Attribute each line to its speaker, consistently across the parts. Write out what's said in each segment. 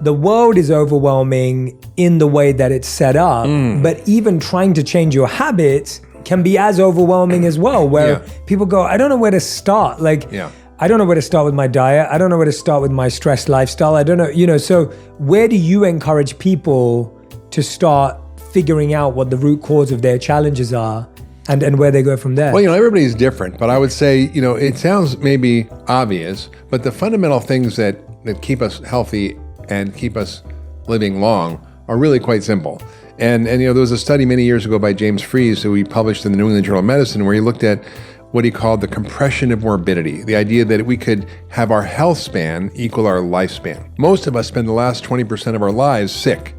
Speaker 1: The world is overwhelming in the way that it's set up, but even trying to change your habits can be as overwhelming as well, where people go, I don't know where to start. I don't know where to start with my diet. I don't know where to start with my stress lifestyle. I don't know, so where do you encourage people to start figuring out what the root cause of their challenges are and where they go from there?
Speaker 2: Well, everybody's different, but I would say, it sounds maybe obvious, but the fundamental things that keep us healthy and keep us living long are really quite simple. And there was a study many years ago by James Fries who he published in the New England Journal of Medicine where he looked at what he called the compression of morbidity, the idea that we could have our health span equal our lifespan. Most of us spend the last 20% of our lives sick,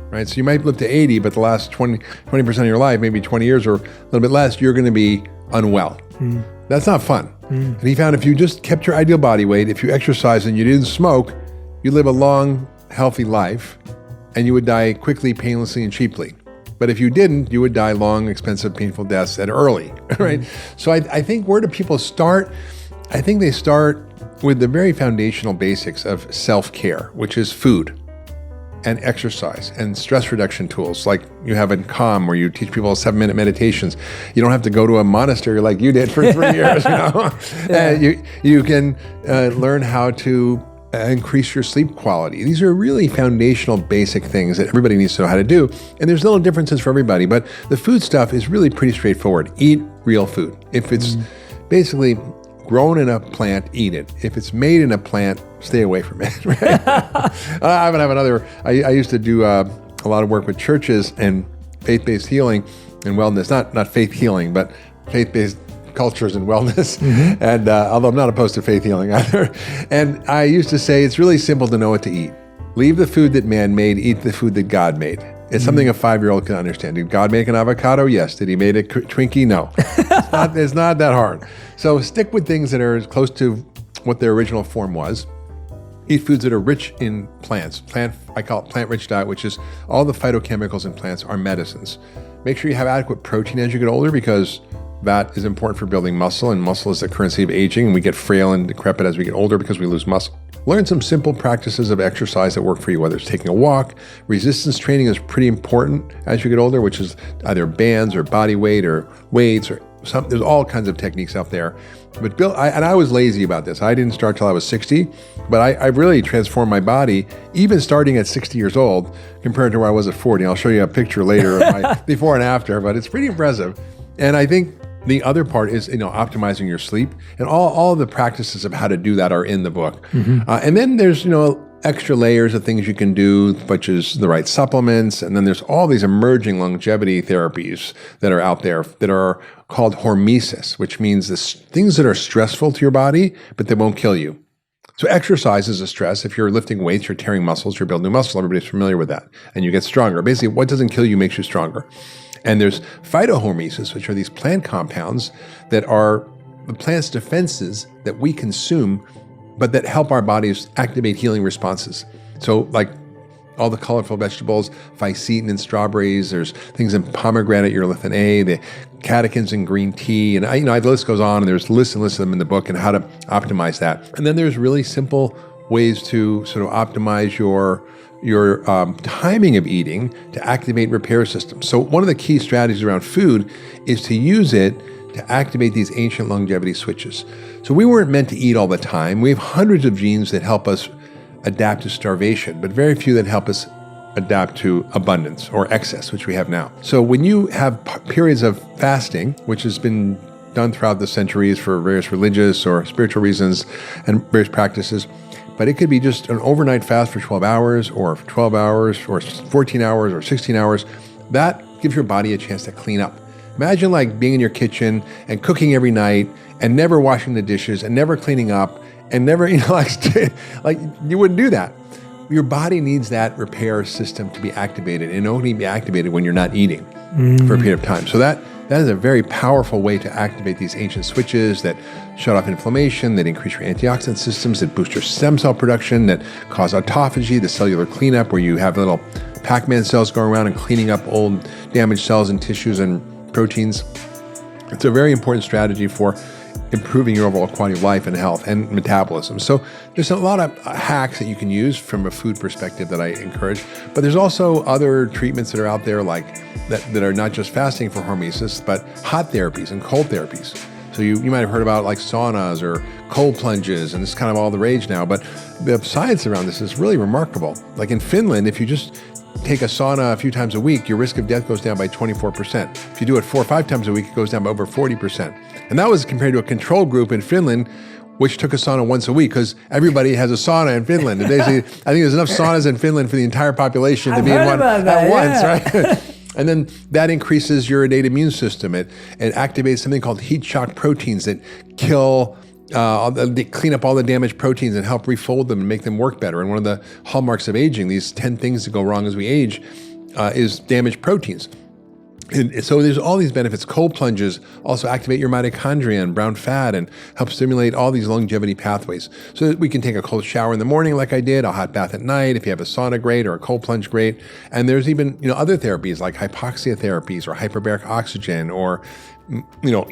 Speaker 2: right? So you might live to 80, but the last 20% of your life, maybe 20 years or a little bit less, you're going to be unwell. That's not fun. And he found if you just kept your ideal body weight, if you exercised and you didn't smoke, you'd live a long, healthy life, and you would die quickly, painlessly, and cheaply. But if you didn't, you would die long, expensive, painful deaths at early, right? So I think where do people start? I think they start with the very foundational basics of self-care, which is food and exercise and stress reduction tools like you have in Calm where you teach people 7-minute meditations. You don't have to go to a monastery like you did for 3 years. You can learn how to increase your sleep quality. These are really foundational basic things that everybody needs to know how to do. And there's little differences for everybody, but the food stuff is really pretty straightforward. Eat real food. If it's basically grown in a plant, eat it. If it's made in a plant, stay away from it. Right? I used to do a lot of work with churches and faith-based healing and wellness, not faith healing, but faith-based cultures and wellness. And although I'm not opposed to faith healing either. And I used to say, it's really simple to know what to eat. Leave the food that man made, eat the food that God made. It's something a 5-year-old can understand. Did God make an avocado? Yes. Did he make a Twinkie? No. It's not that hard. So stick with things that are as close to what their original form was. Eat foods that are rich in plants. I call it plant-rich diet, which is all the phytochemicals in plants are medicines. Make sure you have adequate protein as you get older because that is important for building muscle, and muscle is the currency of aging, and we get frail and decrepit as we get older because we lose muscle. Learn some simple practices of exercise that work for you, whether it's taking a walk. Resistance training is pretty important as you get older, which is either bands or body weight or weights or something. There's all kinds of techniques out there. But I was lazy about this. I didn't start till I was 60, but I really transformed my body, even starting at 60 years old compared to where I was at 40. I'll show you a picture later of my before and after, but it's pretty impressive. And I think the other part is, optimizing your sleep, and all the practices of how to do that are in the book. And then there's, extra layers of things you can do, such as the right supplements. And then there's all these emerging longevity therapies that are out there that are called hormesis, which means things that are stressful to your body, but they won't kill you. So exercise is a stress. If you're lifting weights, you're tearing muscles, you're building new muscle. Everybody's familiar with that. And you get stronger. Basically, what doesn't kill you makes you stronger. And there's phytohormesis, which are these plant compounds that are the plant's defenses that we consume, but that help our bodies activate healing responses. So like all the colorful vegetables, fisetin in strawberries, there's things in pomegranate, urolithin A, the catechins in green tea, and the list goes on, and there's lists and lists of them in the book and how to optimize that. And then there's really simple ways to sort of optimize your timing of eating to activate repair systems. So one of the key strategies around food is to use it to activate these ancient longevity switches. So we weren't meant to eat all the time. We have hundreds of genes that help us adapt to starvation, but very few that help us adapt to abundance or excess, which we have now. So when you have periods of fasting, which has been done throughout the centuries for various religious or spiritual reasons and various practices, but it could be just an overnight fast for 12 hours or 12 hours or 14 hours or 16 hours. That gives your body a chance to clean up. Imagine like being in your kitchen and cooking every night and never washing the dishes and never cleaning up and never, like you wouldn't do that. Your body needs that repair system to be activated, and it only be activated when you're not eating for a period of time. So that is a very powerful way to activate these ancient switches that shut off inflammation, that increase your antioxidant systems, that boost your stem cell production, that cause autophagy, the cellular cleanup where you have little Pac-Man cells going around and cleaning up old damaged cells and tissues and proteins. It's a very important strategy for improving your overall quality of life and health and metabolism. So there's a lot of hacks that you can use from a food perspective that I encourage. But there's also other treatments that are out there like that are not just fasting for hormesis, but hot therapies and cold therapies. So you might have heard about like saunas or cold plunges, and it's kind of all the rage now. But the science around this is really remarkable. Like in Finland, if you just take a sauna a few times a week, your risk of death goes down by 24%. If you do it 4 or 5 times a week, it goes down by over 40%. And that was compared to a control group in Finland, which took a sauna once a week, because everybody has a sauna in Finland. And basically, I think there's enough saunas in Finland for the entire population to be in one at once, right? And then that increases your innate immune system. It activates something called heat shock proteins that kill, they clean up all the damaged proteins and help refold them and make them work better. And one of the hallmarks of aging, these 10 things that go wrong as we age, is damaged proteins. And so there's all these benefits. Cold plunges also activate your mitochondria and brown fat and help stimulate all these longevity pathways. So that we can take a cold shower in the morning like I did, a hot bath at night, if you have a sauna, great, or a cold plunge, great. And there's even other therapies like hypoxia therapies or hyperbaric oxygen or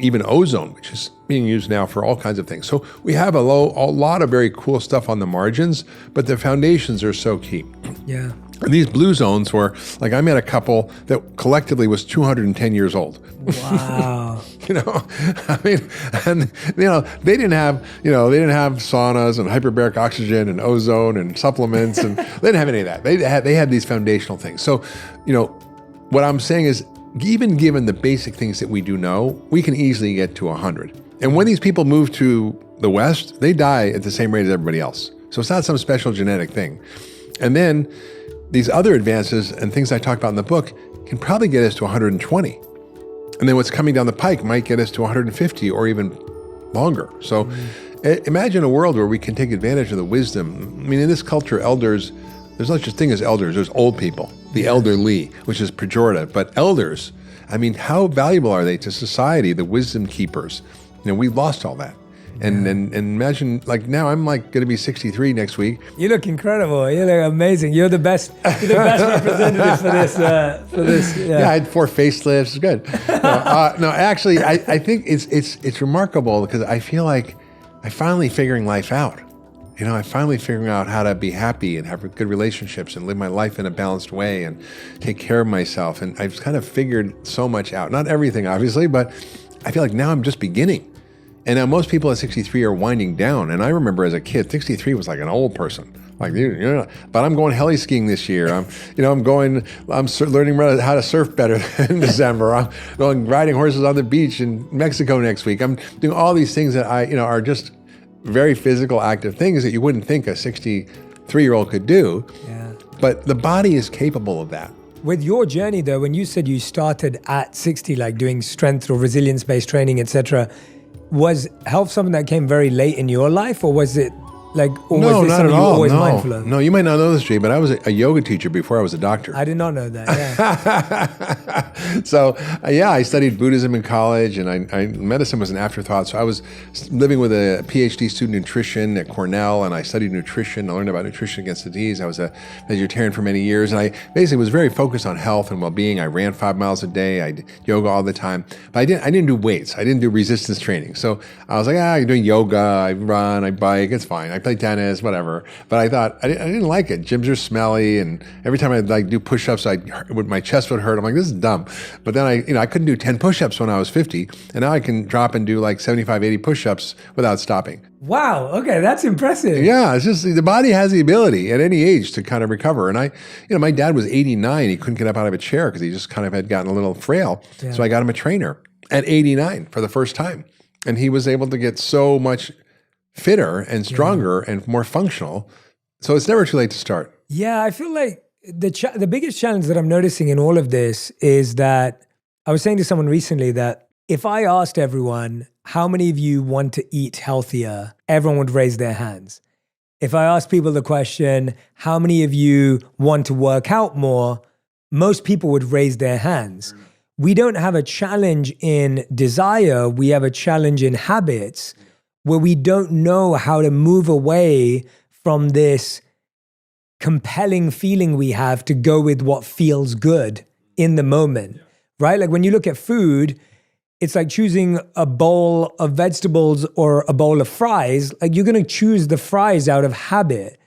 Speaker 2: even ozone, which is being used now for all kinds of things. So we have a lot of very cool stuff on the margins, but the foundations are so key.
Speaker 1: Yeah.
Speaker 2: And these blue zones were, like I met a couple that collectively was 210 years old.
Speaker 1: Wow.
Speaker 2: I mean, and they didn't have saunas and hyperbaric oxygen and ozone and supplements, and they didn't have any of that. They had these foundational things. So, what I'm saying is, even given the basic things that we do know, we can easily get to 100. And when these people move to the West, they die at the same rate as everybody else. So it's not some special genetic thing. And then these other advances and things I talk about in the book can probably get us to 120. And then what's coming down the pike might get us to 150 or even longer. So imagine a world where we can take advantage of the wisdom. I mean, in this culture, elders, there's not such thing as elders, there's old people, the elderly, which is pejorative. But elders, I mean, how valuable are they to society, the wisdom keepers? We lost all that. And imagine, like now I'm like going to be 63 next week.
Speaker 1: You look incredible. You look amazing. You're the best. You're the best representative for this.
Speaker 2: Yeah, I had 4 facelifts. It's good. No, actually, I think it's remarkable because I feel like I'm finally figuring life out. I'm finally figuring out how to be happy and have good relationships and live my life in a balanced way and take care of myself. And I've kind of figured so much out. Not everything, obviously, but I feel like now I'm just beginning. And now most people at 63 are winding down. And I remember as a kid, 63 was like an old person. Like, but I'm going heli skiing this year. I'm learning how to surf better in December. I'm going riding horses on the beach in Mexico next week. I'm doing all these things that are just very physical, active things that you wouldn't think a 63-year-old could do.
Speaker 1: Yeah.
Speaker 2: But the body is capable of that.
Speaker 1: With your journey though, when you said you started at 60, like doing strength or resilience-based training, etc., was health something that came very late in your life, or was it like always
Speaker 2: no, not at all.
Speaker 1: Always mindful of?
Speaker 2: No, you might not know this, Jay, but I was a yoga teacher before I was a doctor.
Speaker 1: I did not know that. Yeah.
Speaker 2: So I studied Buddhism in college, and medicine was an afterthought. So I was living with a PhD student in nutrition at Cornell, and I studied nutrition. I learned about nutrition against disease. I was a vegetarian for many years, and I basically was very focused on health and well-being. I ran 5 miles a day. I did yoga all the time, but I didn't do weights. I didn't do resistance training. So I was like, I'm doing yoga. I run. I bike. It's fine. I play tennis, whatever. But I thought I didn't like it. Gyms are smelly, and every time I'd do push-ups, my chest would hurt. I'm like, this is dumb. But then I couldn't do 10 push-ups when I was 50, and now I can drop and do like 75, 80 push-ups without stopping.
Speaker 1: Wow. Okay, that's impressive.
Speaker 2: Yeah, it's just the body has the ability at any age to kind of recover. And my dad was 89. He couldn't get up out of a chair because he just kind of had gotten a little frail. Yeah. So I got him a trainer at 89 for the first time, and he was able to get so much fitter and stronger and more functional. So it's never too late to start.
Speaker 1: Yeah, I feel like the biggest challenge that I'm noticing in all of this is that I was saying to someone recently that if I asked everyone, how many of you want to eat healthier, everyone would raise their hands. If I asked people the question, how many of you want to work out more, most people would raise their hands. We don't have a challenge in desire, we have a challenge in habits, where we don't know how to move away from this compelling feeling we have to go with what feels good in the moment, right? Like when you look at food, it's like choosing a bowl of vegetables or a bowl of fries. Like you're going to choose the fries out of habit.